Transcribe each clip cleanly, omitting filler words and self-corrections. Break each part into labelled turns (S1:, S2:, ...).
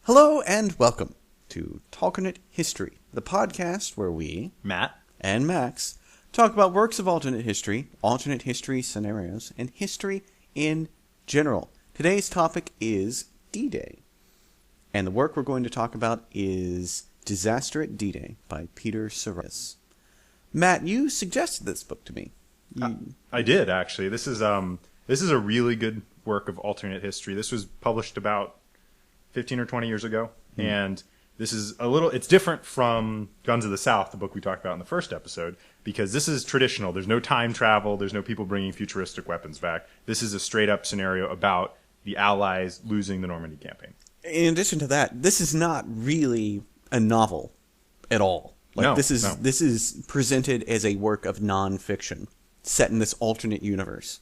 S1: Hello and welcome to Talkernate History, the podcast where we,
S2: Matt
S1: and Max, talk about works of alternate history scenarios, and history in general. Today's topic is D-Day, and the work we're going to talk about is Disaster at D-Day by Peter Tsouras. Matt, you suggested this book to me.
S2: I did, actually. This is a really good work of alternate history. This was published about 15 or 20 years ago, and this is it's different from Guns of the South, the book we talked about in the first episode, because this is traditional. There's no time travel. There's no people bringing futuristic weapons back. This is a straight-up scenario about the Allies losing the Normandy campaign.
S1: In addition to that, this is not really a novel at all. This is presented as a work of nonfiction set in this alternate universe.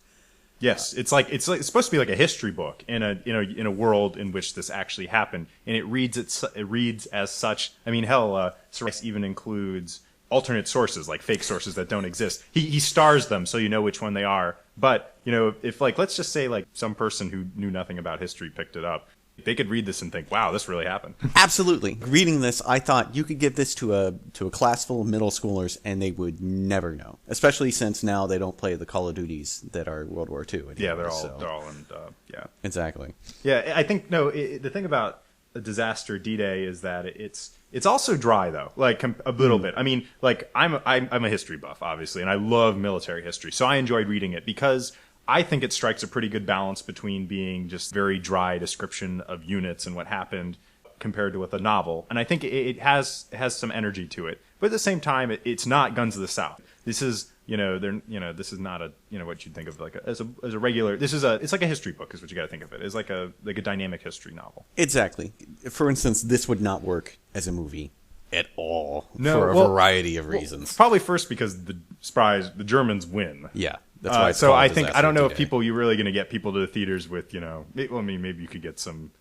S2: Yes, it's supposed to be like a history book in a world in which this actually happened, and it reads as such. I mean, hell, Tsouras even includes alternate sources, like fake sources that don't exist. He stars them so you know which one they are. But if let's just say some person who knew nothing about history picked it up, they could read this and think, "Wow, this really happened."
S1: Absolutely. Reading this, I thought you could give this to a class full of middle schoolers and they would never know. Especially since now they don't play the Call of Duties that are World War II anymore.
S2: Yeah, they're all in. Yeah,
S1: exactly.
S2: Yeah, I think the thing about a disaster D-Day is that it's also dry though, a little bit. I mean, I'm a history buff obviously, and I love military history, so I enjoyed reading it because I think it strikes a pretty good balance between being just very dry description of units and what happened compared to with a novel. And I think it has some energy to it. But at the same time, it's not Guns of the South. This is, this is not what you'd think of as a regular. It's like a history book is what you got to think of it. It's like a dynamic history novel.
S1: Exactly. For instance, this would not work as a movie at all for a variety of reasons.
S2: Probably first because the Germans win.
S1: Yeah. That's why
S2: so I think I don't know if you're really going to get people to the theaters with maybe you could get some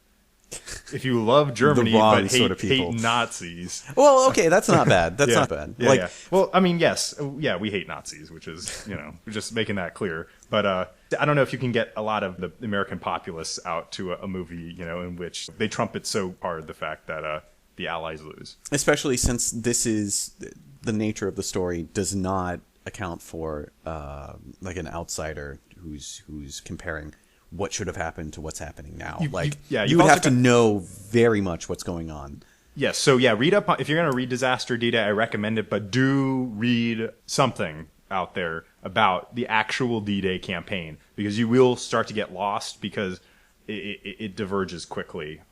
S2: if you love Germany but hate Nazis.
S1: Well, okay, that's not bad. That's not bad.
S2: Yeah. Well, I mean, yes, we hate Nazis, which is we're just making that clear. But I don't know if you can get a lot of the American populace out to a movie in which they trumpet so hard the fact that the Allies lose, especially
S1: since this is the nature of the story does not account for an outsider who's comparing what should have happened to what's happening now. You would have to know very much what's going on.
S2: Yes, so read up on, if you're going to read Disaster D-Day, I recommend it, but do read something out there about the actual D-Day campaign, because you will start to get lost because it diverges quickly.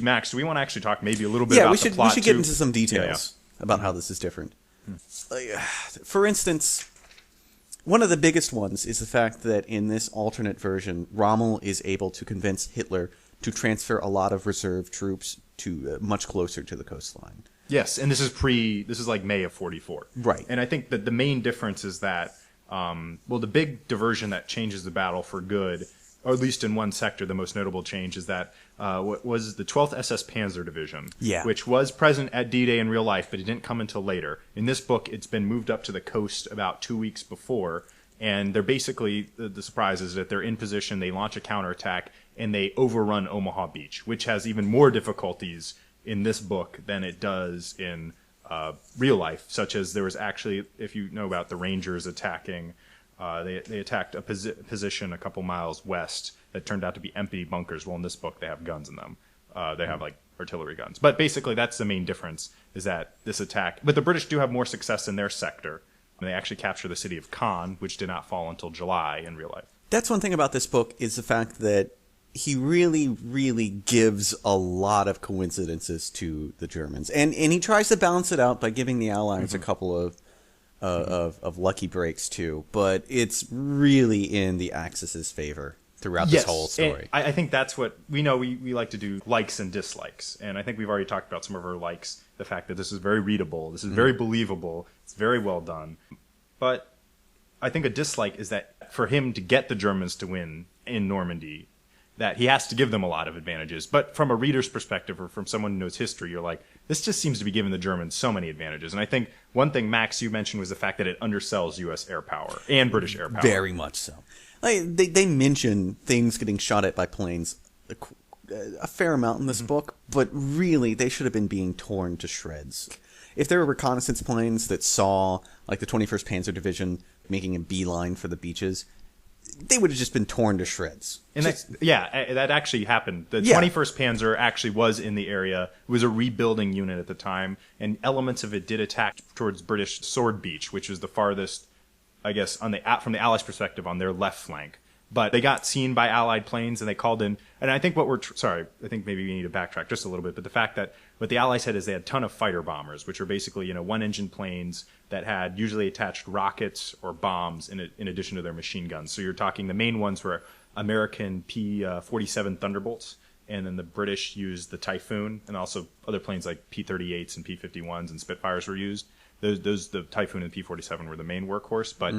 S2: Max, do we want to actually talk maybe a little bit about the plot?
S1: We should get into some details about how this is different. For instance, one of the biggest ones is the fact that in this alternate version, Rommel is able to convince Hitler to transfer a lot of reserve troops to much closer to the coastline.
S2: Yes, and this is like May of 44.
S1: Right.
S2: And I think that the main difference is that, the big diversion that changes the battle for good, or at least in one sector, the most notable change is that what was the 12th SS Panzer Division, which was present at D-Day in real life, but it didn't come until later. In this book, it's been moved up to the coast about 2 weeks before, and they're basically, the surprise is that they're in position, they launch a counterattack, and they overrun Omaha Beach, which has even more difficulties in this book than it does in real life, such as there was actually, if you know about the Rangers attacking, they attacked a position a couple miles west that turned out to be empty bunkers. Well, in this book, they have guns in them. They have artillery guns. But basically, that's the main difference, is that this attack. But the British do have more success in their sector. They actually capture the city of Caen, which did not fall until July in real life.
S1: That's one thing about this book is the fact that he really, really gives a lot of coincidences to the Germans. And he tries to balance it out by giving the Allies a couple of lucky breaks too, but it's really in the Axis's favor throughout this whole story.
S2: I think that's what we know. We like to do likes and dislikes, and I think we've already talked about some of our likes. The fact that this is very readable, this is very believable, it's very well done. But I think a dislike is that for him to get the Germans to win in Normandy, that he has to give them a lot of advantages. But from a reader's perspective, or from someone who knows history, you're like, this just seems to be giving the Germans so many advantages. And I think one thing, Max, you mentioned was the fact that it undersells U.S. air power and British air power.
S1: Very much so. They mention things getting shot at by planes a fair amount in this book, but really they should have been being torn to shreds. If there were reconnaissance planes that saw like the 21st Panzer Division making a beeline for the beaches, they would have just been torn to shreds.
S2: And that actually happened. The 21st Panzer actually was in the area. It was a rebuilding unit at the time, and elements of it did attack towards British Sword Beach, which is the farthest, I guess, from the Allies' perspective, on their left flank. But they got seen by Allied planes, and they called in. And I think I think maybe we need to backtrack just a little bit. But the fact that what the Allies had is they had a ton of fighter bombers, which are basically, one-engine planes that had usually attached rockets or bombs in addition to their machine guns. So you're talking the main ones were American P-47 Thunderbolts, and then the British used the Typhoon, and also other planes like P-38s and P-51s and Spitfires were used. The Typhoon and the P-47 were the main workhorse. But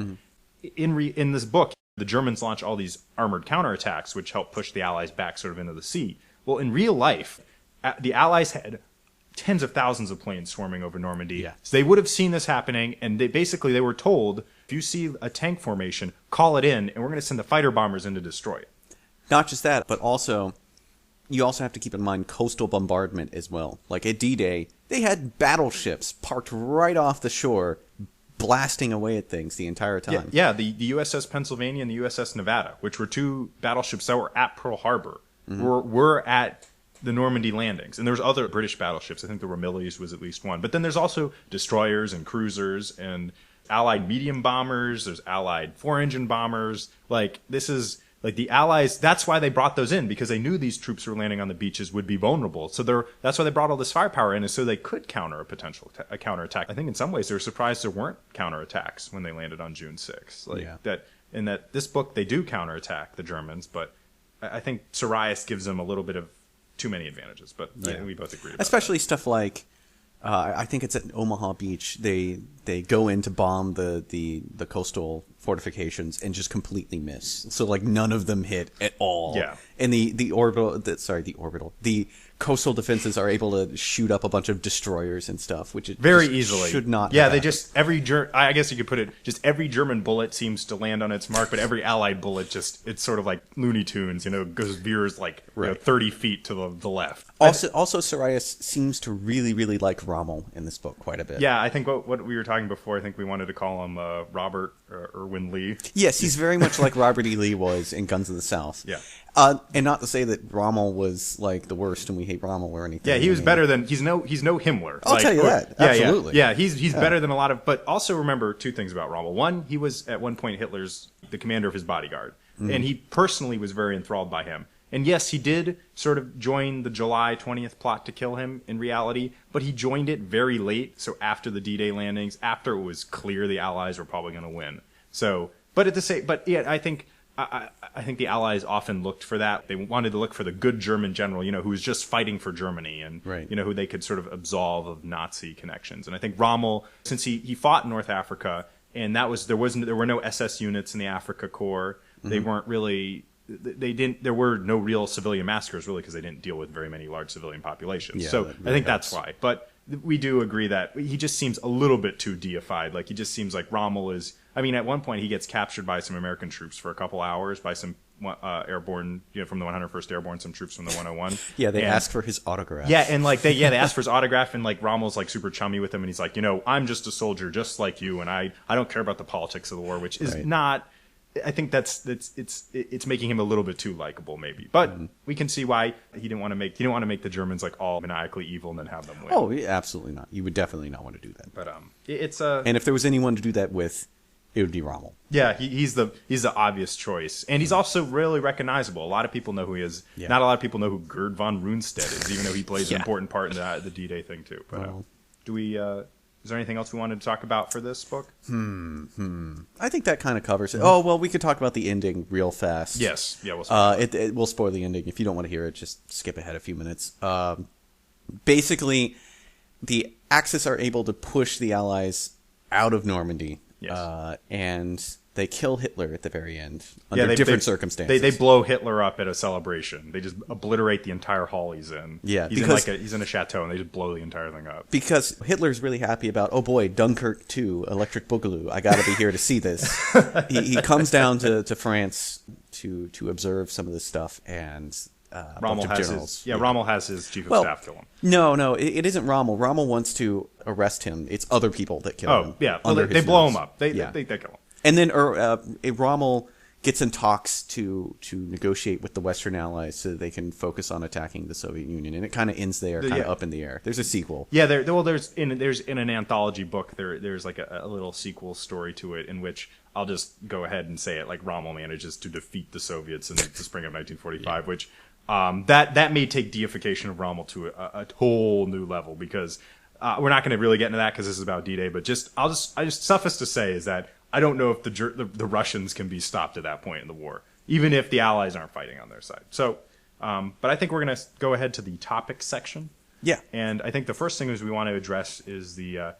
S2: in this book, the Germans launch all these armored counterattacks, which help push the Allies back sort of into the sea. Well, in real life, the Allies had tens of thousands of planes swarming over Normandy. Yeah. So they would have seen this happening, and they were told, if you see a tank formation, call it in, and we're going to send the fighter bombers in to destroy it.
S1: Not just that, but also, you also have to keep in mind coastal bombardment as well. Like at D-Day, they had battleships parked right off the shore, blasting away at things the entire time.
S2: Yeah, the USS Pennsylvania and the USS Nevada, which were two battleships that were at Pearl Harbor, were at the Normandy landings. And there was other British battleships. I think the Ramillies was at least one. But then there's also destroyers and cruisers and Allied medium bombers. There's Allied 4-engine bombers. Like, this is... Like, the Allies, that's why they brought those in, because they knew these troops who were landing on the beaches would be vulnerable. So that's why they brought all this firepower in, is so they could counter a counterattack. I think in some ways they were surprised there weren't counterattacks when they landed on June 6th. That this book, they do counterattack the Germans, but I think Tsouras gives them a little bit of too many advantages. But I think we both agree about
S1: especially
S2: that.
S1: Stuff like, I think it's at Omaha Beach, they go in to bomb the coastal fortifications and just completely miss. So like none of them hit at all.
S2: Yeah.
S1: And the coastal defenses are able to shoot up a bunch of destroyers and stuff, which it
S2: very easily
S1: should not.
S2: Yeah, they just I guess you could put it, just every German bullet seems to land on its mark, but every Allied bullet it's sort of like Looney Tunes, veers like 30 feet to the left.
S1: Also, Tsouras seems to really, really like Rommel in this book quite a bit.
S2: Yeah, I think what we were talking before, I think we wanted to call him Robert Irwin Lee.
S1: Yes, he's very much like Robert E. Lee was in Guns of the South.
S2: Yeah.
S1: And not to say that Rommel was like the worst and we hate Rommel or anything.
S2: Yeah, he was better than he's no Himmler.
S1: I'll tell you that. Absolutely.
S2: Yeah, he's better than a lot of. But also remember two things about Rommel. One, he was at one point the commander of his bodyguard, and he personally was very enthralled by him. And yes, he did sort of join the July 20th plot to kill him in reality, but he joined it very late, so after the D-Day landings, after it was clear the Allies were probably going to win. So, I think the Allies often looked for that. They wanted to look for the good German general, who was just fighting for Germany and, who they could sort of absolve of Nazi connections. And I think Rommel, since he fought in North Africa, and there were no SS units in the Africa Corps, they weren't really... there were no real civilian massacres, really, because they didn't deal with very many large civilian populations.
S1: Yeah,
S2: so really I think that's why. But we do agree that he just seems a little bit too deified. Like, he just seems like Rommel is... I mean, at one point, he gets captured by some American troops for a couple hours, by some airborne, from the 101st Airborne, some troops from the 101.
S1: Yeah, they ask for his autograph.
S2: Yeah, and they ask for his autograph, and like Rommel's like super chummy with him, and he's like, I'm just a soldier just like you, and I don't care about the politics of the war, which is not... I think it's making him a little bit too likable, maybe. But we can see why he didn't want to make the Germans like all maniacally evil and then have them win.
S1: Oh, yeah, absolutely not. You would definitely not want to do that.
S2: But it's
S1: and if there was anyone to do that with, it would be Rommel.
S2: Yeah, he's the obvious choice, and he's also really recognizable. A lot of people know who he is. Yeah. Not a lot of people know who Gerd von Rundstedt is, even though he plays an important part in the D-Day thing too. But do we? Is there anything else we wanted to talk about for this book?
S1: I think that kind of covers it. Oh, well, we could talk about the ending real fast.
S2: Yes. Yeah, we'll spoil
S1: it. We'll spoil the ending. If you don't want to hear it, just skip ahead a few minutes. Basically, the Axis are able to push the Allies out of Normandy.
S2: Yes.
S1: And they kill Hitler at the very end under different circumstances.
S2: They blow Hitler up at a celebration. They just obliterate the entire hall he's in.
S1: Yeah,
S2: he's in a chateau, and they just blow the entire thing up.
S1: Because Hitler's really happy about, oh boy, Dunkirk 2, Electric Boogaloo. I got to be here to see this. he comes down to France to observe some of this stuff, and
S2: Rommel
S1: bunch of
S2: has
S1: generals.
S2: his, Rommel has his chief of staff kill him.
S1: No, it isn't Rommel. Rommel wants to arrest him. It's other people that kill him.
S2: Oh, yeah. Well, they blow him up. They kill him.
S1: And then Rommel gets in talks to negotiate with the Western Allies so that they can focus on attacking the Soviet Union, and it kind of ends there, kind of up in the air. There's a sequel.
S2: Yeah, there's in an anthology book there's like a little sequel story to it in which I'll just go ahead and say it, like Rommel manages to defeat the Soviets in the spring of 1945, which that may take deification of Rommel to a whole new level, because we're not going to really get into that because this is about D-Day, but I just suffice to say is that I don't know if the Russians can be stopped at that point in the war, even if the Allies aren't fighting on their side. So, but I think we're going to go ahead to the topics section.
S1: Yeah.
S2: And I think the first thing is we want to address is the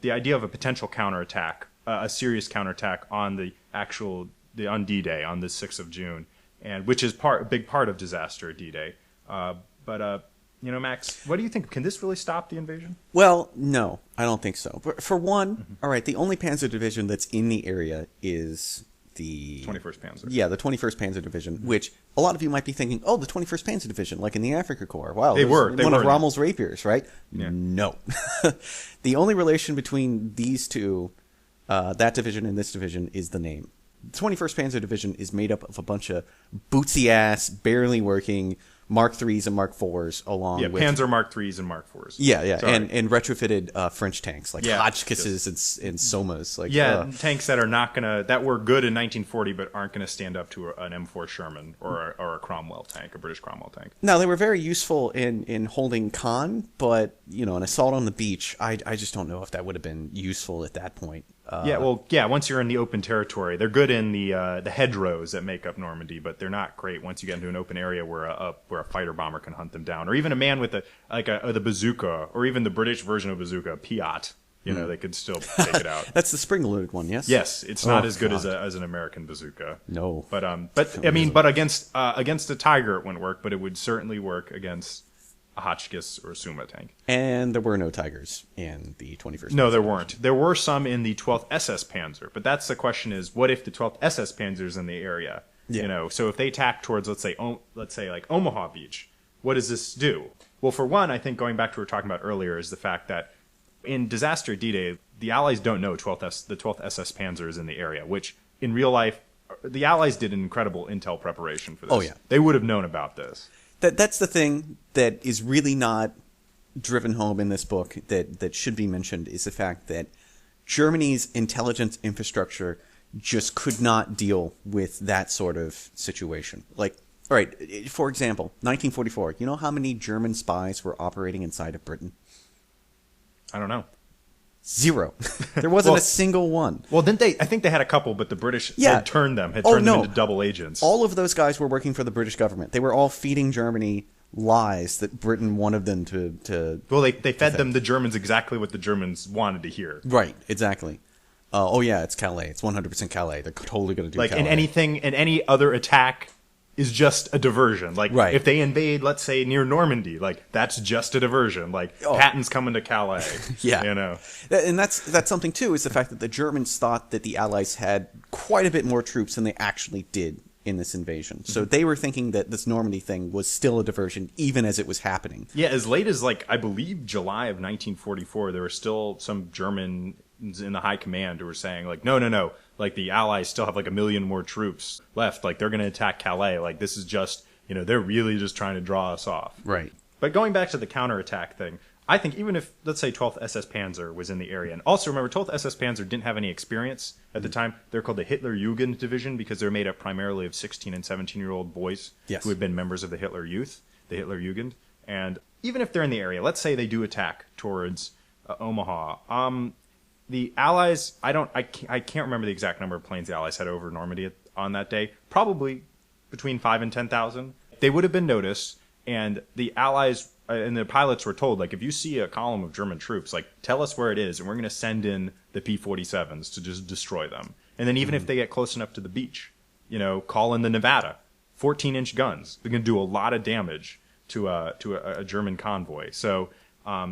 S2: idea of a potential counterattack, a serious counterattack on on D-Day, on the 6th of June, and which is a big part of disaster at D-Day. But Max, what do you think? Can this really stop the invasion?
S1: Well, no, I don't think so. For one, all right, the only Panzer Division that's in the area is the
S2: 21st Panzer.
S1: Yeah, the 21st Panzer Division, which a lot of you might be thinking, oh, the 21st Panzer Division, like in the Afrika Korps. Wow,
S2: they were
S1: one of Rommel's rapiers, right? Yeah. No. The only relation between these two, that division and this division, is the name. The 21st Panzer Division is made up of a bunch of bootsy-ass, barely working Mark IIIs and Mark IVs along with...
S2: Panzer Mark IIIs and Mark IVs.
S1: Yeah, and retrofitted French tanks, like Hotchkisses and Somas. Like,
S2: tanks that were good in 1940 but aren't going to stand up to an M4 Sherman or a Cromwell tank, a British Cromwell tank.
S1: Now, they were very useful in holding Caen, but, an assault on the beach, I just don't know if that would have been useful at that point.
S2: Once you're in the open territory, they're good in the hedgerows that make up Normandy, but they're not great once you get into an open area where a fighter bomber can hunt them down, or even a man with the bazooka, or even the British version of bazooka, Piat. They could still take it out.
S1: That's the spring-loaded one, yes.
S2: Yes, it's not as good as an American bazooka.
S1: No,
S2: but against a Tiger it wouldn't work, but it would certainly work against a Hotchkiss or a Suma tank.
S1: And there were no Tigers in the 21st.
S2: No, there weren't. There were some in the 12th SS Panzer, but that's the question: is what if the 12th SS Panzer is in the area? Yeah. So if they attack towards, let's say like Omaha Beach, what does this do? Well, for one, I think going back to what we were talking about earlier is the fact that in disaster D-Day, the Allies don't know the 12th SS Panzer is in the area, which in real life, the Allies did an incredible intel preparation for this.
S1: Oh, yeah.
S2: They would have known about this.
S1: That's the thing that is really not driven home in this book that should be mentioned, is the fact that Germany's intelligence infrastructure just could not deal with that sort of situation. Like, all right, for example, 1944, you know how many German spies were operating inside of Britain?
S2: I don't know.
S1: 0. There wasn't a single one.
S2: Well, didn't they? I think they had a couple, but the British had turned them into double agents.
S1: All of those guys were working for the British government. They were all feeding Germany lies that Britain wanted them to
S2: Well, they fed them, the Germans, exactly what the Germans wanted to hear.
S1: Right, exactly. It's Calais. It's 100% Calais. They're totally going to do Calais.
S2: And any other attack is just a diversion. Like, if they invade, let's say, near Normandy, like, that's just a diversion. Like, Patton's coming to Calais.
S1: Yeah. And that's something, too, is the fact that the Germans thought that the Allies had quite a bit more troops than they actually did in this invasion. So they were thinking that this Normandy thing was still a diversion, even as it was happening.
S2: Yeah, as late as, I believe July of 1944, there were still some Germans in the high command who were saying, no. Like, the Allies still have, 1 million more troops left. Like, they're going to attack Calais. Like, this is just, they're really just trying to draw us off.
S1: Right.
S2: But going back to the counterattack thing, I think even if, let's say, 12th SS Panzer was in the area, and also remember, 12th SS Panzer didn't have any experience at the time. They're called the Hitler Jugend Division because they're made up primarily of 16 and 17-year-old boys who had been members of the Hitler Youth, the Hitler Jugend. And even if they're in the area, let's say they do attack towards Omaha, the Allies, I can't remember the exact number of planes the Allies had over Normandy on that day. Probably between 5,000 and 10,000. They would have been noticed, and the Allies and the pilots were told, if you see a column of German troops, tell us where it is, and we're going to send in the P-47s to just destroy them. And then even if they get close enough to the beach, call in the Nevada, 14-inch guns. They're going to do a lot of damage to a German convoy. So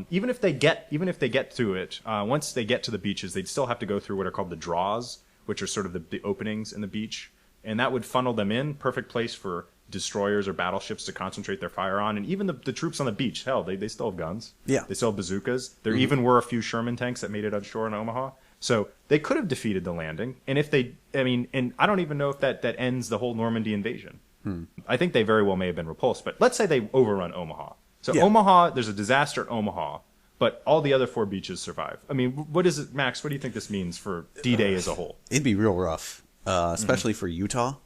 S2: even if they get through it, once they get to the beaches, they'd still have to go through what are called the draws, which are sort of the openings in the beach, and that would funnel them in. Perfect place for destroyers or battleships to concentrate their fire on. And even the troops on the beach, hell, they still have guns.
S1: Yeah.
S2: They still have bazookas. There even were a few Sherman tanks that made it onshore in Omaha. So they could have defeated the landing. And if they, I mean, and I don't even know if that ends the whole Normandy invasion. I think they very well may have been repulsed. But let's say they overrun Omaha. So Omaha, there's a disaster at Omaha, but all the other 4 beaches survive. I mean, what is it, Max? What do you think this means for D-Day as a whole?
S1: It'd be real rough, especially for Utah,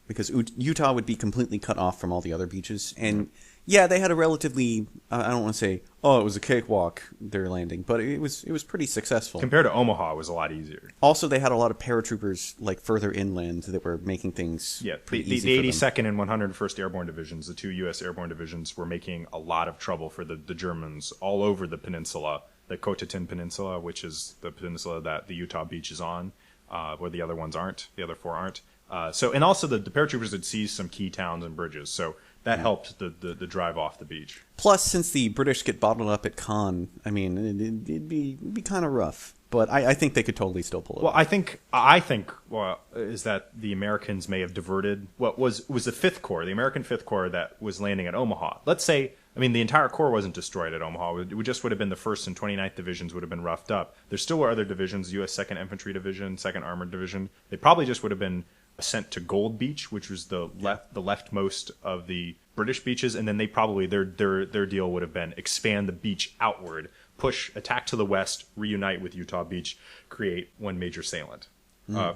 S1: because Utah would be completely cut off from all the other beaches. And yeah, they had a relatively, I don't want to say, oh, it was a cakewalk, their landing, but it was pretty successful.
S2: Compared to Omaha, it was a lot easier.
S1: Also, they had a lot of paratroopers like further inland that were making things pretty easy
S2: the 82nd and 101st Airborne Divisions, the 2 U.S. Airborne Divisions, were making a lot of trouble for the Germans all over the peninsula, the Kotatin Peninsula, which is the peninsula that the Utah beach is on, where the other ones aren't, the other 4 aren't. And also the paratroopers had seized some key towns and bridges, so that helped the drive off the beach.
S1: Plus, since the British get bottled up at Caen, I mean, it'd be kind of rough. But I think they could totally still pull it off.
S2: I think is that the Americans may have diverted what was the 5th Corps, the American 5th Corps that was landing at Omaha. Let's say, I mean, the entire Corps wasn't destroyed at Omaha. It just would have been the 1st and 29th Divisions would have been roughed up. There still were other divisions, U.S. 2nd Infantry Division, 2nd Armored Division. They probably just would have been sent to Gold Beach, which was the leftmost of the British beaches, and then they probably their deal would have been expand the beach outward, attack to the west, reunite with Utah Beach, create one major salient,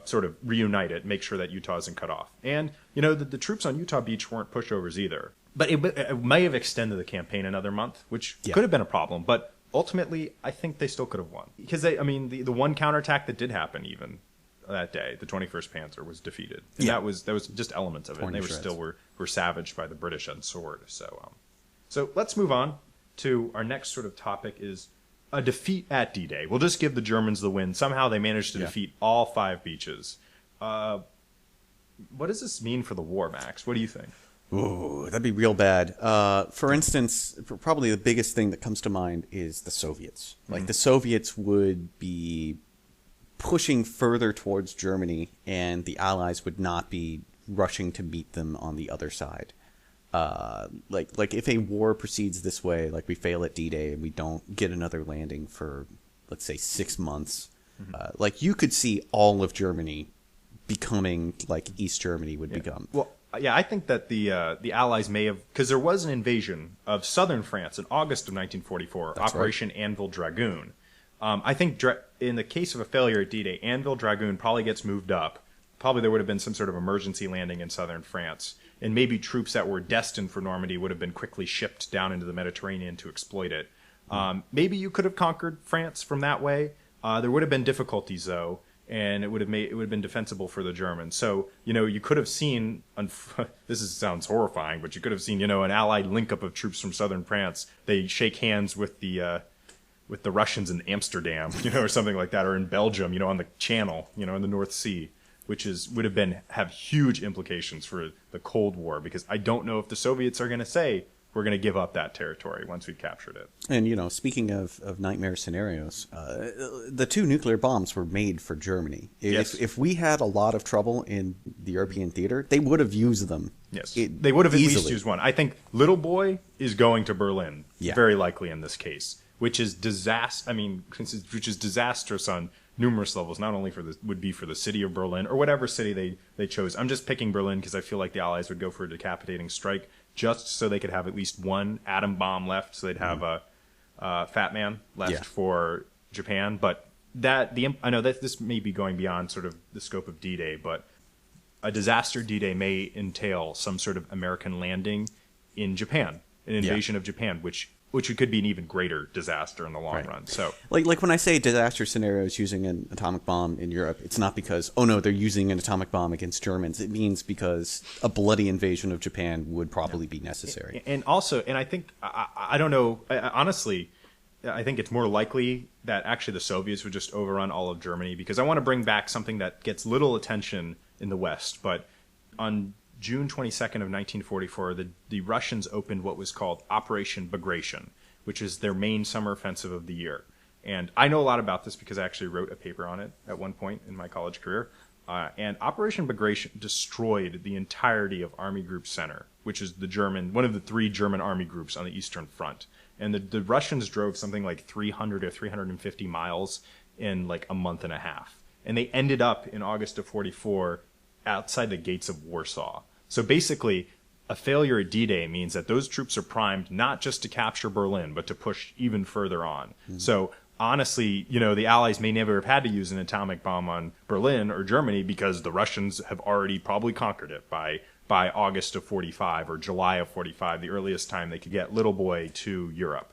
S2: sort of reunite it, make sure that Utah isn't cut off. And the troops on Utah Beach weren't pushovers either, but it may have extended the campaign another month, which could have been a problem. But ultimately, I think they still could have won because the one counterattack that did happen even that day, the 21st Panzer was defeated. And that was just elements of it. And they were savaged by the British on sword. So let's move on to our next sort of topic is a defeat at D-Day. We'll just give the Germans the win. Somehow they managed to defeat all 5 beaches. What does this mean for the war, Max? What do you think?
S1: Ooh, that'd be real bad. For instance, probably the biggest thing that comes to mind is the Soviets. Like the Soviets would be pushing further towards Germany, and the Allies would not be rushing to meet them on the other side. Like if a war proceeds this way, like we fail at D-Day and we don't get another landing for, let's say, 6 months, like you could see all of Germany becoming like East Germany would become.
S2: Well, yeah, I think that the Allies may have, because there was an invasion of southern France in August of 1944,
S1: That's
S2: Operation
S1: right.
S2: Anvil Dragoon. I think in the case of a failure at D-Day, Anvil Dragoon probably gets moved up. Probably there would have been some sort of emergency landing in southern France. And maybe troops that were destined for Normandy would have been quickly shipped down into the Mediterranean to exploit it. Maybe you could have conquered France from that way. There would have been difficulties, though, and it would have been defensible for the Germans. So, you could have seen, sounds horrifying, but you could have seen, an Allied link-up of troops from southern France. They shake hands with the Russians in Amsterdam, or something like that, or in Belgium, on the Channel, in the North Sea, which would have huge implications for the Cold War, because I don't know if the Soviets are going to say we're going to give up that territory once we've captured it.
S1: And, speaking of nightmare scenarios, the 2 nuclear bombs were made for Germany. If we had a lot of trouble in the European theater, they would have used them.
S2: Yes, they would have at least used one. I think Little Boy is going to Berlin, very likely in this case, which is which is disastrous on numerous levels, not only for the city of Berlin or whatever city they chose. I'm just picking Berlin because I feel like the Allies would go for a decapitating strike just so they could have at least one atom bomb left, so they'd have a Fat Man left for Japan. But I know that this may be going beyond sort of the scope of D-Day, but a disaster D-Day may entail some sort of American landing in Japan, an invasion of Japan, which could be an even greater disaster in the long run. So,
S1: like when I say disaster scenarios using an atomic bomb in Europe, it's not because they're using an atomic bomb against Germans. It means because a bloody invasion of Japan would probably be necessary.
S2: And also, I think I don't know. Honestly, I think it's more likely that actually the Soviets would just overrun all of Germany, because I want to bring back something that gets little attention in the West, but on June 22nd of 1944, the Russians opened what was called Operation Bagration, which is their main summer offensive of the year. And I know a lot about this because I actually wrote a paper on it at one point in my college career. And Operation Bagration destroyed the entirety of Army Group Center, which is one of the 3 German army groups on the Eastern Front. And the Russians drove something like 300 or 350 miles in like a month and a half. And they ended up in August of 44 outside the gates of Warsaw. So basically, a failure at D-Day means that those troops are primed not just to capture Berlin, but to push even further on. Mm-hmm. So honestly, the Allies may never have had to use an atomic bomb on Berlin or Germany because the Russians have already probably conquered it by August of 45 or July of 45, the earliest time they could get Little Boy to Europe.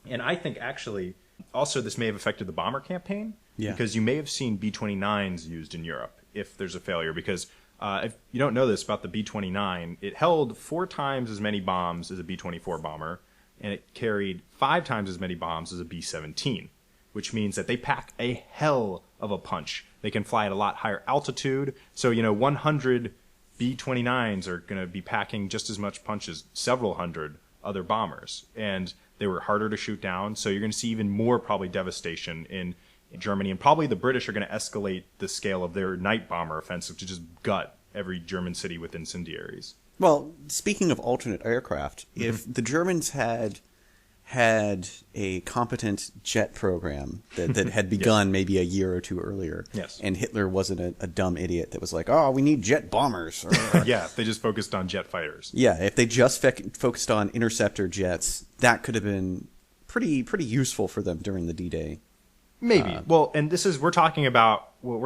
S2: And I think actually also this may have affected the bomber campaign because you may have seen B-29s used in Europe if there's a failure. Because if you don't know this about the B-29, it held 4 times as many bombs as a B-24 bomber, and it carried 5 times as many bombs as a B-17, which means that they pack a hell of a punch. They can fly at a lot higher altitude. So, 100 B-29s are going to be packing just as much punch as several hundred other bombers. And they were harder to shoot down. So you're going to see even more probably devastation in Germany. And probably the British are going to escalate the scale of their night bomber offensive to just gut every German city with incendiaries.
S1: Well, speaking of alternate aircraft, if the Germans had a competent jet program that had begun maybe a year or 2 earlier, and Hitler wasn't a dumb idiot that was like, oh, we need jet bombers.
S2: Yeah, they just focused on jet fighters.
S1: Yeah, if they just focused on interceptor jets, that could have been pretty useful for them during the D-Day.
S2: Maybe. We're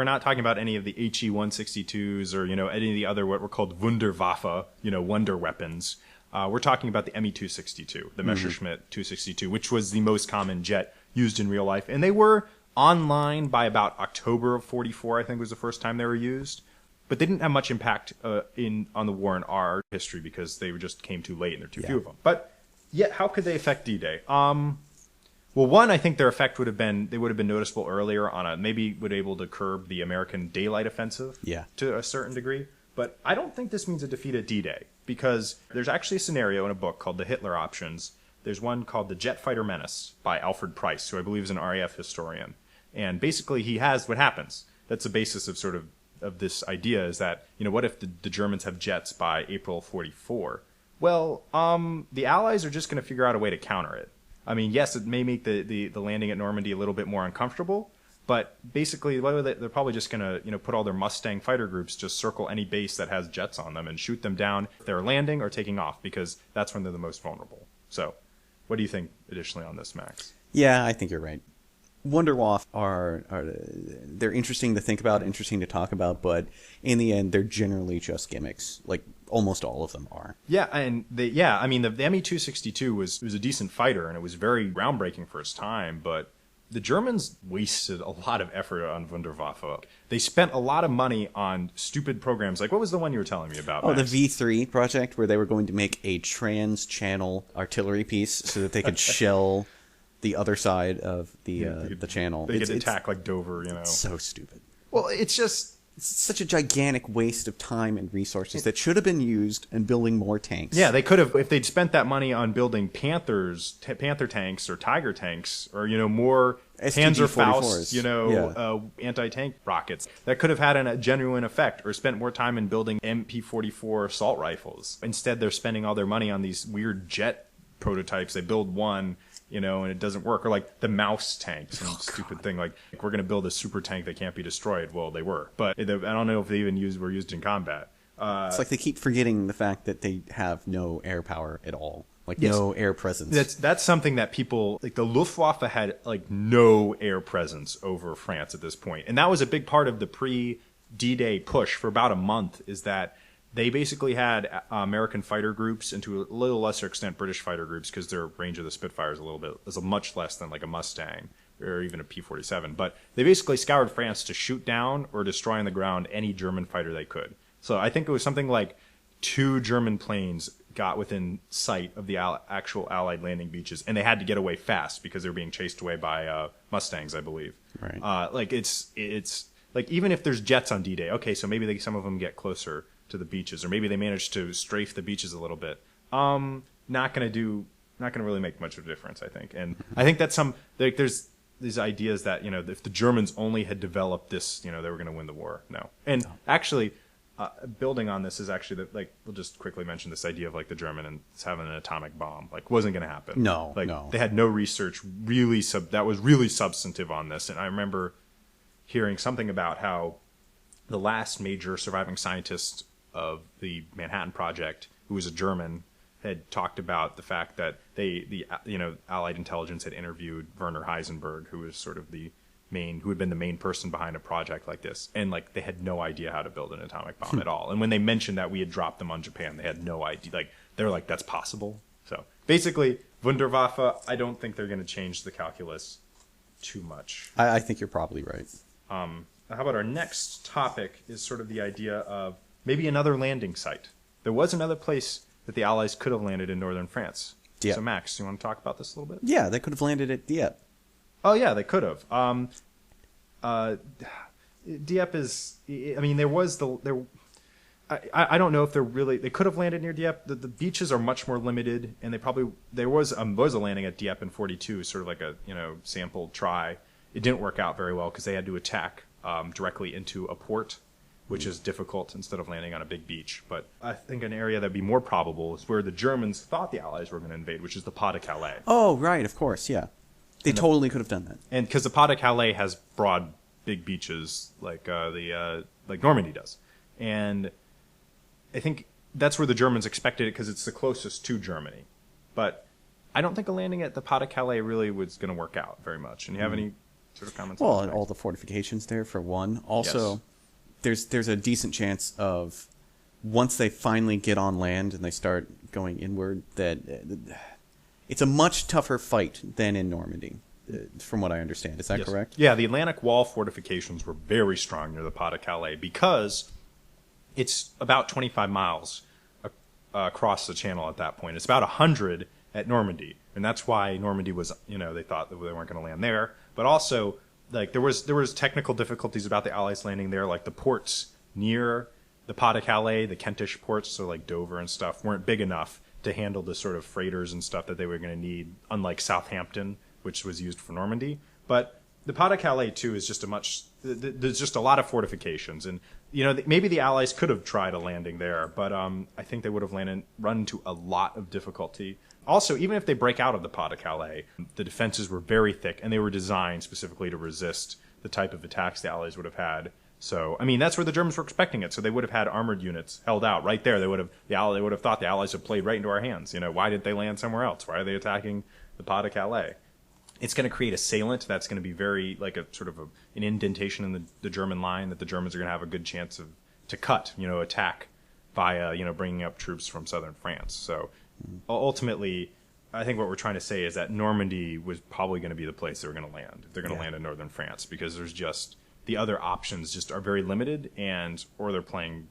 S2: not talking about any of the HE-162s or, any of the other what were called Wunderwaffe, wonder weapons. We're talking about the Me-262, the Messerschmitt 262, which was the most common jet used in real life. And they were online by about October of 44, I think was the first time they were used. But they didn't have much impact on the war in our history because they just came too late and there are too few of them. But yet, how could they affect D-Day? Well, one, I think their effect would have been noticeable earlier maybe would able to curb the American daylight offensive to a certain degree. But I don't think this means a defeat at D-Day because there's actually a scenario in a book called The Hitler Options. There's one called The Jet Fighter Menace by Alfred Price, who I believe is an RAF historian. And basically he has what happens. That's the basis of sort of this idea is that, what if the Germans have jets by April 44? Well, the Allies are just going to figure out a way to counter it. I mean, yes, it may make the landing at Normandy a little bit more uncomfortable, but basically they're probably just going to put all their Mustang fighter groups just circle any base that has jets on them and shoot them down if they're landing or taking off because that's when they're the most vulnerable. So what do you think additionally on this, Max?
S1: Yeah, I think you're right. Wunderwaffe they're interesting to think about, interesting to talk about, but in the end, they're generally just gimmicks. Like almost all of them are.
S2: Yeah, and the Me-262 was a decent fighter, and it was very groundbreaking for its time, but the Germans wasted a lot of effort on Wunderwaffe. They spent a lot of money on stupid programs. Like, what was the one you were telling me about, Max?
S1: The V3 project, where they were going to make a trans-channel artillery piece so that they could shell the other side of the channel.
S2: They could attack like Dover,
S1: It's so stupid.
S2: Well, it's
S1: such a gigantic waste of time and resources that should have been used in building more tanks.
S2: Yeah, they could have, if they'd spent that money on building Panther tanks or Tiger tanks or, more Panzerfaust, anti-tank rockets. That could have had a genuine effect or spent more time in building MP-44 assault rifles. Instead, they're spending all their money on these weird jet prototypes. They build one, and it doesn't work. Or like the Mouse tank, some stupid thing. Like, we're going to build a super tank that can't be destroyed. Well, they were. But I don't know if they even were used in combat.
S1: It's like they keep forgetting the fact that they have no air power at all. No air presence.
S2: That's something that people, like the Luftwaffe had no air presence over France at this point. And that was a big part of the pre-D-Day push for about a month, is that they basically had American fighter groups, and to a little lesser extent British fighter groups, because their range of the Spitfire is much less than like a Mustang or even a P-47. But they basically scoured France to shoot down or destroy on the ground any German fighter they could. So I think it was something like 2 German planes got within sight of the actual Allied landing beaches, and they had to get away fast because they were being chased away by Mustangs, I believe.
S1: Right.
S2: It's like, even if there's jets on D-Day, okay, so maybe some of them get closer to the beaches, or maybe they manage to strafe the beaches a little bit. Not going to really make much of a difference, I think. And I think that there's these ideas that, if the Germans only had developed this, they were going to win the war. No. And actually, building on this is actually that, we'll just quickly mention this idea of the Germans having an atomic bomb, wasn't going to happen.
S1: No.
S2: They had no research that was really substantive on this. And I remember hearing something about how the last major surviving scientist of the Manhattan Project, who was a German, had talked about the fact that the Allied intelligence had interviewed Werner Heisenberg, who was sort of who had been the main person behind a project like this, and they had no idea how to build an atomic bomb at all. And when they mentioned that we had dropped them on Japan, they had no idea. They were like, that's possible. So basically, Wunderwaffe, I don't think they're going to change the calculus too much.
S1: I think you're probably right.
S2: How about our next topic is sort of the idea of maybe another landing site. There was another place that the Allies could have landed in northern France. Dieppe. So, Max, you want to talk about this a little bit?
S1: Yeah, they could have landed at Dieppe.
S2: Oh, yeah, they could have. Dieppe is... I mean, there was the... I don't know if they could have landed near Dieppe. The beaches are much more limited, and there was a landing at Dieppe in 42, sort of like a sample try. It didn't work out very well because they had to attack directly into a port, which is difficult instead of landing on a big beach. But I think an area that'd be more probable is where the Germans thought the Allies were going to invade, which is the Pas de Calais.
S1: Oh, right, of course, yeah. They totally could have done that.
S2: And because the Pas de Calais has broad, big beaches like Normandy does. And I think that's where the Germans expected it because it's the closest to Germany. But I don't think a landing at the Pas de Calais really was going to work out very much. And you have any sort of comments on that?
S1: Well, and all the fortifications there, for one. Also... Yes. There's a decent chance of once they finally get on land and they start going inward that it's a much tougher fight than in Normandy, from what I understand. Is that correct?
S2: Yeah, the Atlantic Wall fortifications were very strong near the Pas de Calais because it's about 25 miles across the channel at that point. It's about 100 at Normandy, and that's why Normandy was, they thought that they weren't going to land there. But also... there was technical difficulties about the Allies landing there, the ports near the Pas de Calais, the Kentish ports, so Dover and stuff, weren't big enough to handle the sort of freighters and stuff that they were going to need, unlike Southampton, which was used for Normandy. But the Pas de Calais, too, is just there's just a lot of fortifications. And, maybe the Allies could have tried a landing there, but I think they would have run into a lot of difficulty. Also, even if they break out of the Pas de Calais, the defenses were very thick, and they were designed specifically to resist the type of attacks the Allies would have had. So, I mean, that's where the Germans were expecting it. So they would have had armored units held out right there. They would have thought the Allies had played right into our hands. Why didn't they land somewhere else? Why are they attacking the Pas de Calais? It's going to create a salient that's going to be very an indentation in the German line that the Germans are going to have a good chance to cut, attack via, bringing up troops from southern France. So ultimately, I think what we're trying to say is that Normandy was probably going to be the place they were going to land if they're going to land in northern France, because there's just the other options just are very limited, or they're playing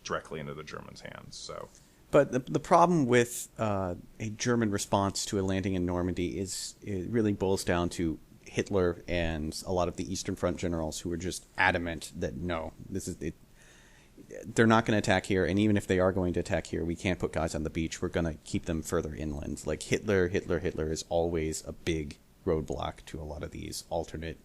S2: directly into the Germans' hands. So.
S1: But the problem with a German response to a landing in Normandy it really boils down to Hitler and a lot of the Eastern Front generals who were just adamant that no, this is it. They're not going to attack here, and even if they are going to attack here, we can't put guys on the beach. We're going to keep them further inland. Hitler is always a big roadblock to a lot of these alternate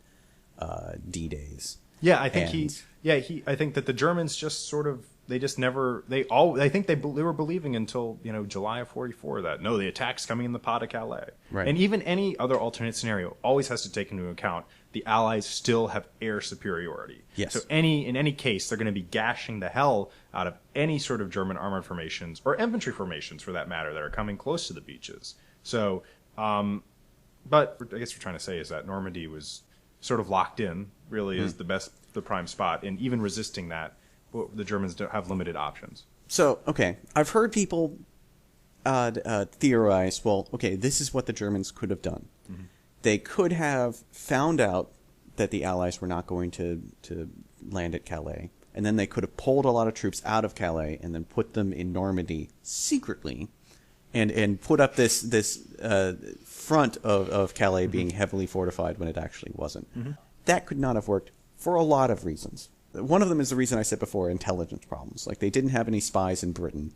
S1: D-days.
S2: Yeah, I think I think that the Germans just sort of I think they were believing until July of 44 that no, the attack's coming in the Pas de Calais.
S1: Right.
S2: And even any other alternate scenario always has to take into account the Allies still have air superiority.
S1: Yes.
S2: So in any case, they're going to be gashing the hell out of any sort of German armored formations or infantry formations, for that matter, that are coming close to the beaches. So, but I guess what we're trying to say is that Normandy was sort of locked in. Really, is the prime spot, and even resisting that, the Germans don't have limited options.
S1: So, okay, I've heard people theorize, well, okay, this is what the Germans could have done. Mm-hmm. They could have found out that the Allies were not going to land at Calais, and then they could have pulled a lot of troops out of Calais and then put them in Normandy secretly, and put up this front of Calais mm-hmm. being heavily fortified when it actually wasn't. Mm-hmm. That could not have worked for a lot of reasons. One of them is the reason I said before, intelligence problems. They didn't have any spies in Britain.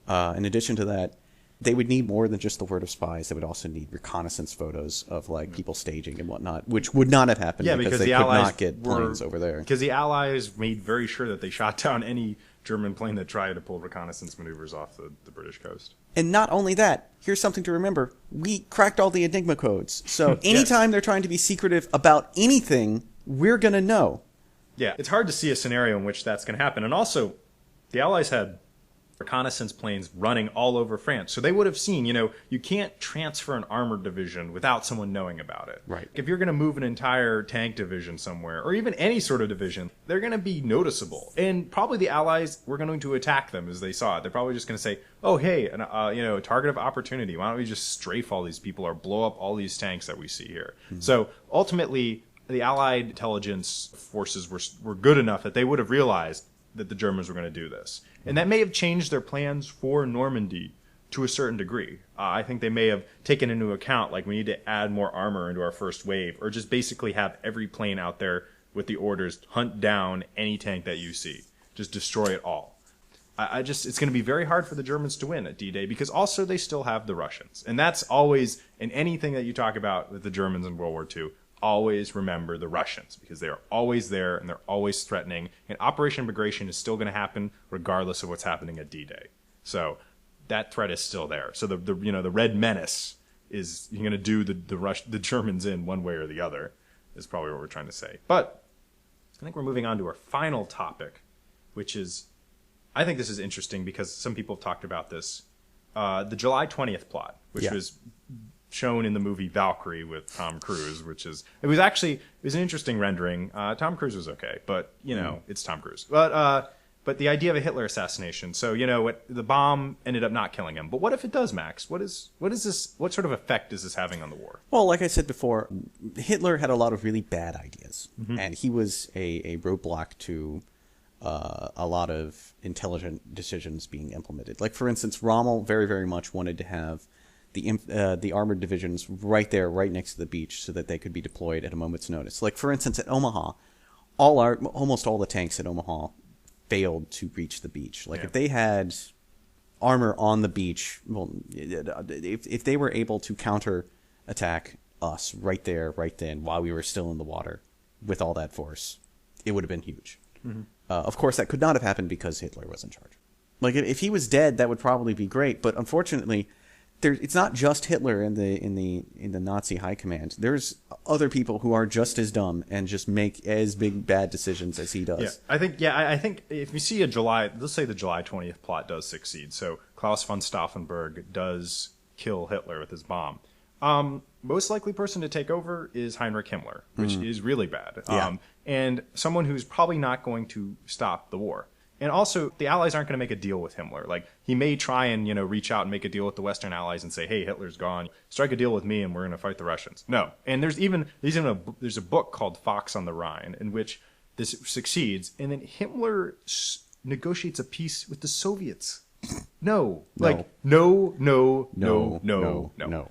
S1: In addition to that, they would need more than just the word of spies. They would also need reconnaissance photos of like people staging and whatnot, which would not have happened because they could not get planes over there.
S2: Because the Allies made very sure that they shot down any German plane that tried to pull reconnaissance maneuvers off the British coast.
S1: And not only that, here's something to remember. We cracked all the Enigma codes. So anytime they're trying to be secretive about anything, we're going to know.
S2: Yeah, it's hard to see a scenario in which that's going to happen. And also, the Allies had reconnaissance planes running all over France. So they would have seen, you can't transfer an armored division without someone knowing about it.
S1: Right.
S2: If you're going to move an entire tank division somewhere, or even any sort of division, they're going to be noticeable. And probably the Allies were going to attack them as they saw it. They're probably just going to say, oh, hey, a target of opportunity. Why don't we just strafe all these people or blow up all these tanks that we see here? Mm-hmm. So ultimately, the Allied intelligence forces were good enough that they would have realized that the Germans were going to do this. And that may have changed their plans for Normandy to a certain degree. I think they may have taken into account, like, we need to add more armor into our first wave, or just basically have every plane out there with the orders, hunt down any tank that you see. Just destroy it all. It's going to be very hard for the Germans to win at D-Day, because also they still have the Russians. And that's always, in anything that you talk about with the Germans in World War II, always remember the Russians, because they are always there and they're always threatening. And Operation Immigration is still going to happen regardless of what's happening at D-Day. So that threat is still there. So the Red Menace is going to do the Germans in one way or the other, is probably what we're trying to say. But I think we're moving on to our final topic, which is, I think this is interesting because some people have talked about this, the July 20th plot, which was shown in the movie Valkyrie with Tom Cruise, it was an interesting rendering. Tom Cruise was okay, but it's Tom Cruise. But the idea of a Hitler assassination. So the bomb ended up not killing him. But what if it does, Max? What is this? What sort of effect is this having on the war?
S1: Well, like I said before, Hitler had a lot of really bad ideas, and he was a roadblock to a lot of intelligent decisions being implemented. Like, for instance, Rommel very, very much wanted to have the armored divisions right there, right next to the beach, so that they could be deployed at a moment's notice. Like, for instance, at Omaha, almost all the tanks at Omaha failed to reach the beach. Like, if they had armor on the beach, well, if they were able to counterattack us right there, right then, while we were still in the water, with all that force, it would have been huge. Mm-hmm. Of course, that could not have happened because Hitler was in charge. Like, if he was dead, that would probably be great. But unfortunately, it's not just Hitler in the Nazi high command. There's other people who are just as dumb and just make as big bad decisions as he does.
S2: I think if you see let's say the July 20th plot does succeed. So Klaus von Stauffenberg does kill Hitler with his bomb. Most likely person to take over is Heinrich Himmler, which is really bad. And someone who's probably not going to stop the war. And also, the Allies aren't going to make a deal with Himmler. Like, he may try and, reach out and make a deal with the Western Allies and say, hey, Hitler's gone. Strike a deal with me and we're going to fight the Russians. No. And there's a book called Fox on the Rhine in which this succeeds. And then Himmler negotiates a peace with the Soviets. No. Like, no.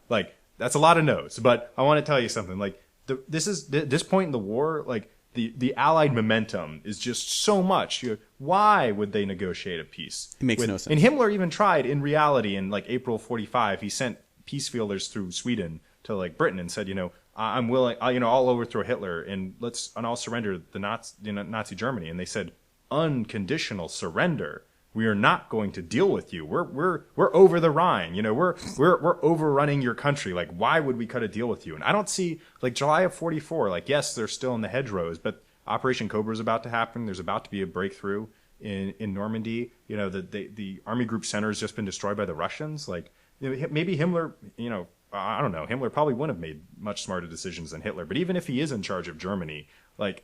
S2: Like, that's a lot of no's. But I want to tell you something. Like, this point in the war, like, the Allied momentum is just so much. Why would they negotiate a peace?
S1: It makes no sense.
S2: And Himmler even tried, in reality, in like April 1945, he sent peace fielders through Sweden to like Britain and said, I'm willing, I'll overthrow Hitler and I'll surrender the Nazi Germany. And they said, unconditional surrender. We are not going to deal with you. We're over the Rhine. We're overrunning your country. Like, why would we cut a deal with you? And I don't see, like, July of 1944. Like, yes, they're still in the hedgerows, but Operation Cobra is about to happen. There's about to be a breakthrough in Normandy. The Army Group Center has just been destroyed by the Russians. Like, maybe Himmler. I don't know. Himmler probably wouldn't have made much smarter decisions than Hitler. But even if he is in charge of Germany, like,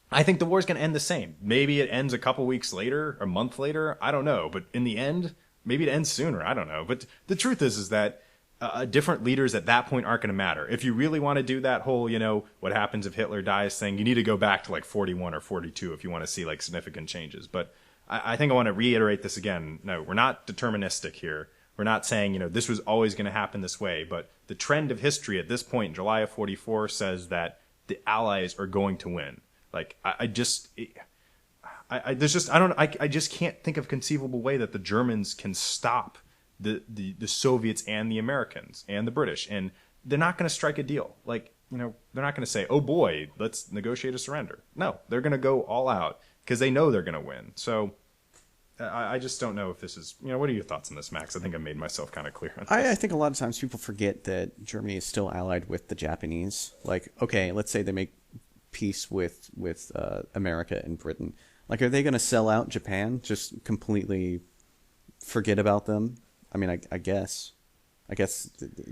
S2: I think the war is going to end the same. Maybe it ends a couple weeks later, a month later. I don't know. But in the end, maybe it ends sooner. I don't know. But the truth is that different leaders at that point aren't going to matter. If you really want to do that whole, what happens if Hitler dies thing, you need to go back to like 41 or 42 if you want to see like significant changes. But I think I want to reiterate this again. No, we're not deterministic here. We're not saying, this was always going to happen this way. But the trend of history at this point in July of 1944 says that the Allies are going to win. Like, I just can't think of a conceivable way that the Germans can stop the Soviets and the Americans and the British, and they're not going to strike a deal. Like, you know, they're not going to say, oh boy, let's negotiate a surrender. No, they're going to go all out because they know they're going to win. So I just don't know if this is, you know, what are your thoughts on this, Max? I think I made myself kind of clear on this.
S1: I think a lot of times people forget that Germany is still allied with the Japanese. Like, okay, let's say they make peace with America and Britain. Like, are they going to sell out Japan? Just completely forget about them? I mean, I guess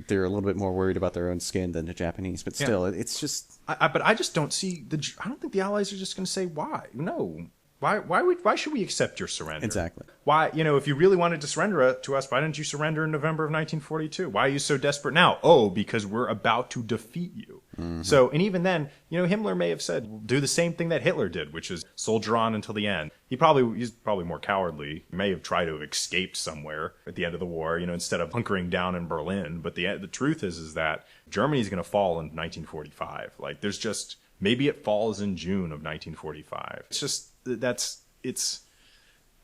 S1: they're a little bit more worried about their own skin than the Japanese, but still, it's just.
S2: But I just don't see I don't think the Allies are just going to say why. No. Why should we accept your surrender?
S1: Exactly.
S2: Why, you know, if you really wanted to surrender to us, why didn't you surrender in November of 1942? Why are you so desperate now? Oh, because we're about to defeat you. Mm-hmm. So, and even then, you know, Himmler may have said, do the same thing that Hitler did, which is soldier on until the end. He's probably more cowardly. He may have tried to have escaped somewhere at the end of the war, you know, instead of hunkering down in Berlin. But the truth is that Germany's going to fall in 1945. Like, there's just, maybe it falls in June of 1945. It's just,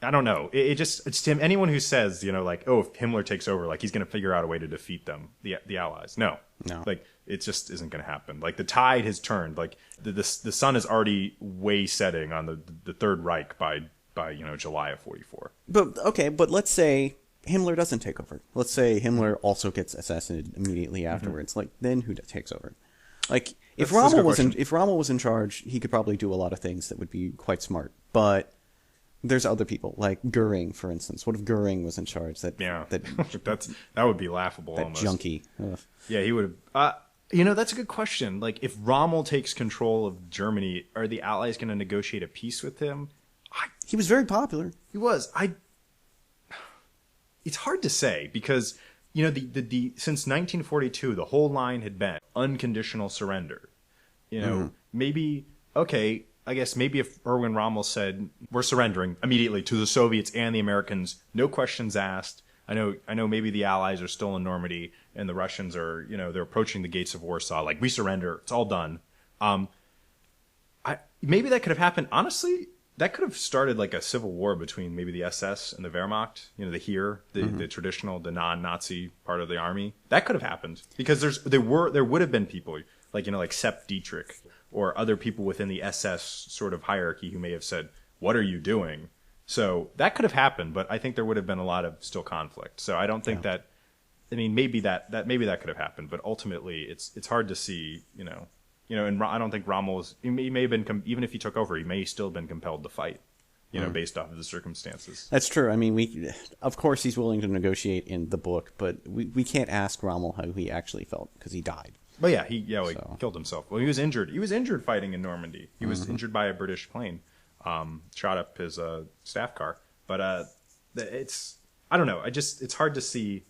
S2: I don't know. It's to him, anyone who says, you know, like, oh, if Himmler takes over, like, he's going to figure out a way to defeat them, the Allies. No. Like, it just isn't going to happen. Like, the tide has turned. Like, the sun is already way setting on the Third Reich by you know, July of 44.
S1: But let's say Himmler doesn't take over. Let's say Himmler also gets assassinated immediately afterwards. Mm-hmm. Like, then who takes over? Like, if Rommel was in charge, he could probably do a lot of things that would be quite smart. But there's other people, like Goering, for instance. What if Goering was in charge? That
S2: would be laughable.
S1: That
S2: almost.
S1: Junkie. Ugh.
S2: Yeah, he would have. You know, that's a good question. Like, if Rommel takes control of Germany, are the Allies going to negotiate a peace with him?
S1: He was very popular.
S2: He was. It's hard to say because, you know, the since 1942, the whole line had been unconditional surrender. You know, maybe, okay, I guess maybe if Erwin Rommel said, we're surrendering immediately to the Soviets and the Americans, no questions asked. I know maybe the Allies are still in Normandy and the Russians are, you know, they're approaching the gates of Warsaw. Like, we surrender. It's all done. Maybe that could have happened. Honestly, that could have started like a civil war between maybe the SS and the Wehrmacht, you know, the traditional, the non-Nazi part of the army. That could have happened because there would have been people like, you know, like Sepp Dietrich or other people within the SS sort of hierarchy who may have said, what are you doing? So that could have happened, but I think there would have been a lot of still conflict. So I don't think that, I mean, maybe that could have happened, but ultimately it's hard to see, you know, and I don't think Rommel he may have been, even if he took over, he may still have been compelled to fight, you know, based off of the circumstances.
S1: That's true. I mean, of course he's willing to negotiate in the book, but we can't ask Rommel how he actually felt because he died.
S2: But yeah, he killed himself. Well, he was injured. He was injured fighting in Normandy. He was injured by a British plane. Shot up his staff car. But I don't know. It's hard to see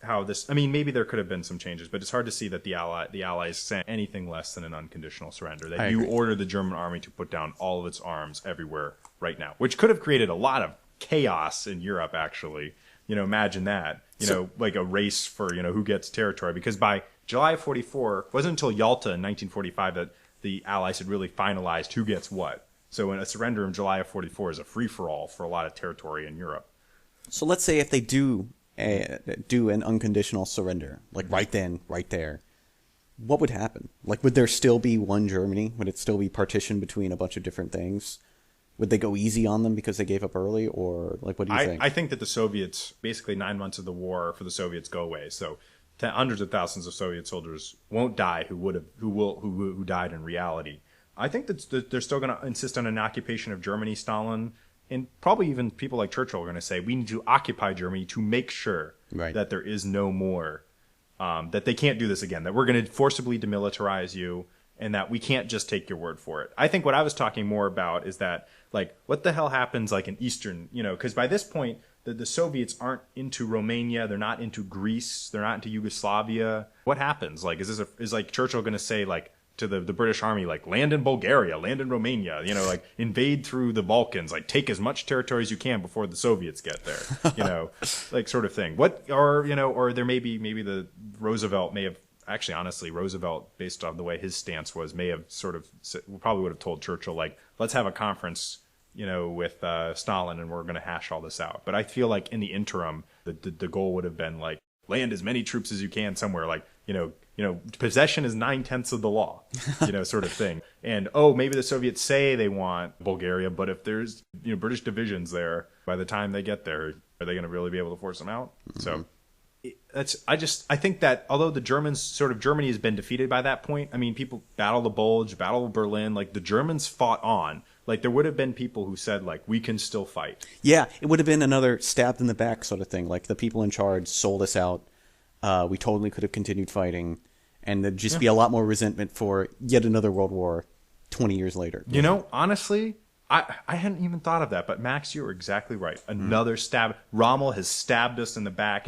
S2: how this. I mean, maybe there could have been some changes, but it's hard to see that the Allies sent anything less than an unconditional surrender. That you ordered the German army to put down all of its arms everywhere right now, which could have created a lot of chaos in Europe. Actually, you know, imagine that. You know, like a race for, you know, who gets territory, because by July of 44, it wasn't until Yalta in 1945 that the Allies had really finalized who gets what. So a surrender in July of 44 is a free-for-all for a lot of territory in Europe.
S1: So let's say if they do an unconditional surrender, like right then, right there, what would happen? Like, would there still be one Germany? Would it still be partitioned between a bunch of different things? Would they go easy on them because they gave up early? Or, like, what do you think?
S2: I think that the Soviets, basically 9 months of the war for the Soviets go away. So hundreds of thousands of Soviet soldiers won't die who died in reality. I think that they're still going to insist on an occupation of Germany. Stalin and probably even people like Churchill are going to say we need to occupy Germany to make sure that there is no more, that they can't do this again, that we're going to forcibly demilitarize you, and that we can't just take your word for it. I think what I was talking more about is that, like, what the hell happens like in Eastern, you know, because by this point the Soviets aren't into Romania, they're not into Greece, they're not into Yugoslavia. What happens? Like, is like Churchill going to say, like, to the British army, like, land in Bulgaria, land in Romania, you know, like, invade through the Balkans, like, take as much territory as you can before the Soviets get there, you know, like, sort of thing. Or there may be, maybe the Roosevelt may have, actually, honestly, Roosevelt, based on the way his stance was, may have sort of, probably would have told Churchill, like, let's have a conference with Stalin, and we're going to hash all this out. But I feel like in the interim, the goal would have been like land as many troops as you can somewhere, like possession is 9/10 of the law, sort of thing. And maybe the Soviets say they want Bulgaria, but if there's British divisions there, by the time they get there, are they going to really be able to force them out? So I think that although the Germans Germany has been defeated by that point. I mean, people Battle of the Bulge, Battle of Berlin, like the Germans fought on. Like there would have been people who said like we can still fight.
S1: Yeah, it would have been another stabbed in the back sort of thing. Like the people in charge sold us out. We totally could have continued fighting, and there'd just be a lot more resentment for yet another World War 20 years later.
S2: Honestly, I hadn't even thought of that, but Max, you're exactly right. Another stab. Rommel has stabbed us in the back.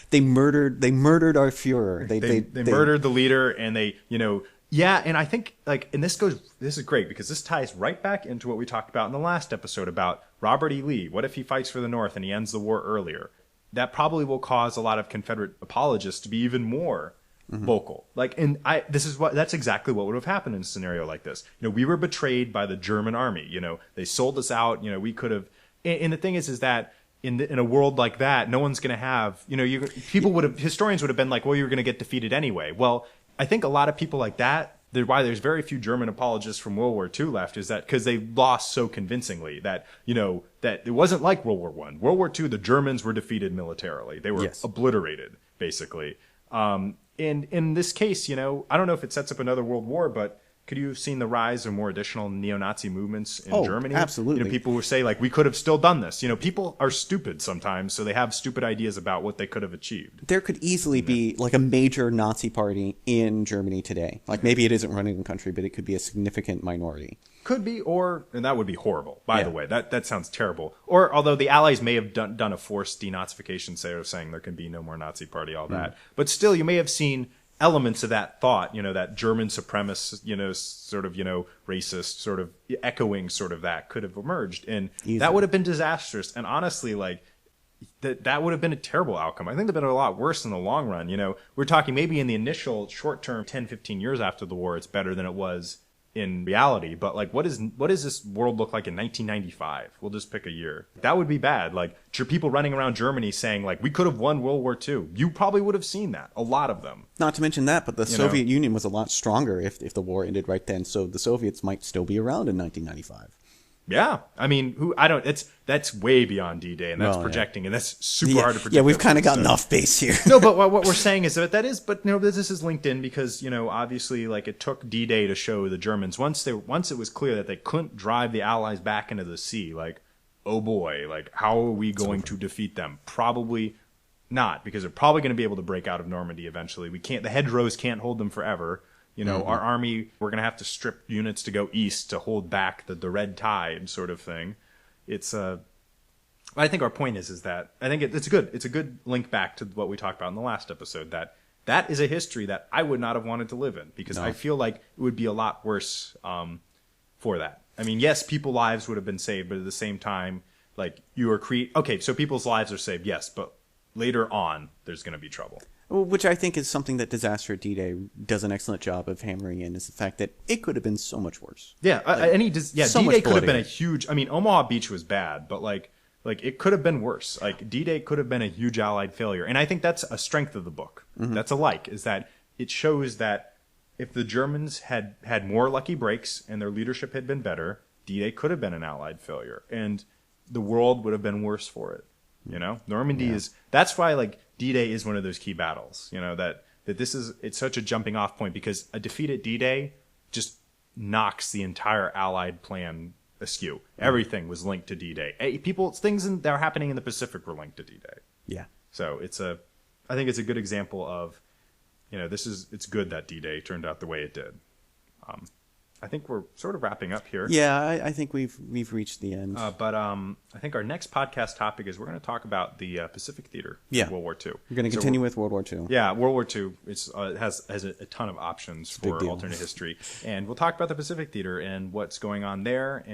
S1: They murdered our Führer.
S2: They murdered the leader, and and I think and this is great because this ties right back into what we talked about in the last episode about Robert E. Lee. What if he fights for the North and he ends the war earlier? That probably will cause a lot of Confederate apologists to be even more vocal. That's exactly what would have happened in a scenario like this. We were betrayed by the German army. They sold us out. We could have. And the thing is that in a world like that, no one's going to have. Historians would have been like, well, you're going to get defeated anyway. Well, I think a lot of people like that. Why there's very few German apologists from World War II left is that because they lost so convincingly that that it wasn't like World War I. World War II, the Germans were defeated militarily. They were obliterated, basically. And in this case, I don't know if it sets up another world war, but could you have seen the rise of more additional neo-Nazi movements in Germany?
S1: Absolutely.
S2: People who say, like, we could have still done this. People are stupid sometimes, so they have stupid ideas about what they could have achieved.
S1: There could easily be, like, a major Nazi party in Germany today. Like, maybe it isn't running the country, but it could be a significant minority.
S2: Could be, and that would be horrible, by the way. That sounds terrible. Or, although the Allies may have done a forced denazification, saying there can be no more Nazi party, all that. But still, you may have seen elements of that thought, that German supremacist, racist, sort of echoing sort of that could have emerged. And that would have been disastrous. And honestly, that would have been a terrible outcome. I think they've been a lot worse in the long run. We're talking maybe in the initial short term, 10, 15 years after the war, it's better than it was in reality. But what does this world look like in 1995? We'll just pick a year. That would be bad. People running around Germany saying we could have won World War II. You probably would have seen that. A lot of them. Not
S1: to mention that, but the Soviet Union was a lot stronger if the war ended right then. So the Soviets might still be around in 1995.
S2: Yeah, I mean, that's way beyond D-Day, and that's projecting, and that's super hard to predict.
S1: Yeah, we've kind of gotten off base here.
S2: No, but what we're saying is this is linked in because, obviously, it took D-Day to show the Germans, once it was clear that they couldn't drive the Allies back into the sea, oh boy, how are we going to defeat them? Probably not, because they're probably going to be able to break out of Normandy eventually. The hedgerows can't hold them forever. Our army, we're going to have to strip units to go east to hold back the red tide sort of thing. I think our point is that I think it's a good link back to what we talked about in the last episode, that is a history that I would not have wanted to live in because I feel like it would be a lot worse for that. I mean, yes, people's lives would have been saved, but at the same time, so people's lives are saved, yes, but later on, there's going to be trouble.
S1: Which I think is something that Disaster at D-Day does an excellent job of hammering in, is the fact that it could have been so much worse.
S2: Yeah, D-Day could have been a huge. I mean, Omaha Beach was bad, but it could have been worse. D-Day could have been a huge Allied failure, and I think that's a strength of the book. That's is that it shows that if the Germans had more lucky breaks and their leadership had been better, D-Day could have been an Allied failure, and the world would have been worse for it. Normandy is. That's why D-Day is one of those key battles. It's such a jumping off point because a defeat at D-Day just knocks the entire Allied plan askew. Everything was linked to D-Day. Things that are happening in the Pacific were linked to D-Day.
S1: Yeah.
S2: So I think it's a good example of, it's good that D-Day turned out the way it did. I think we're sort of wrapping up here.
S1: Yeah, I think we've reached the end.
S2: But I think our next podcast topic is we're going to talk about the Pacific Theater of World War II.
S1: We're going to continue with World War II.
S2: Yeah, World War II has a ton of options for alternate history. And we'll talk about the Pacific Theater and what's going on there.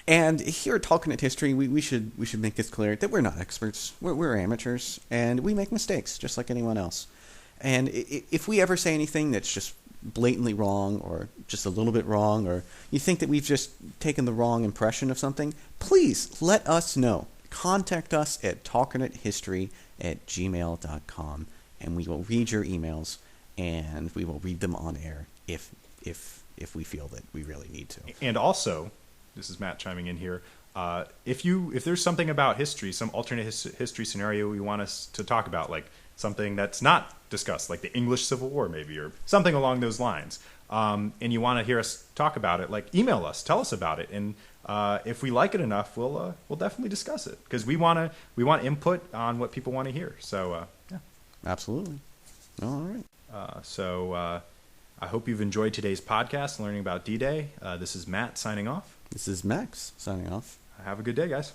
S1: And here at Talkernate History, we should make this clear that we're not experts. We're amateurs, and we make mistakes just like anyone else. And if we ever say anything that's just blatantly wrong or just a little bit wrong, or you think that we've just taken the wrong impression of something, please let us know. Contact us at talkernatehistory@gmail.com, and we will read your emails, and we will read them on air if we feel that we really need to.
S2: And also, this is Matt chiming in here, if there's something about history, some alternate history scenario you want us to talk about, like something that's not discussed, like the English Civil War maybe, or something along those lines, and you want to hear us talk about it, like email us, tell us about it, and if we like it enough, we'll definitely discuss it, because we want input on what people want to hear. So yeah,
S1: absolutely. All right.
S2: So I hope you've enjoyed today's podcast, learning about D-Day. This is Matt signing off.
S1: This is Max signing off.
S2: Have a good day, guys.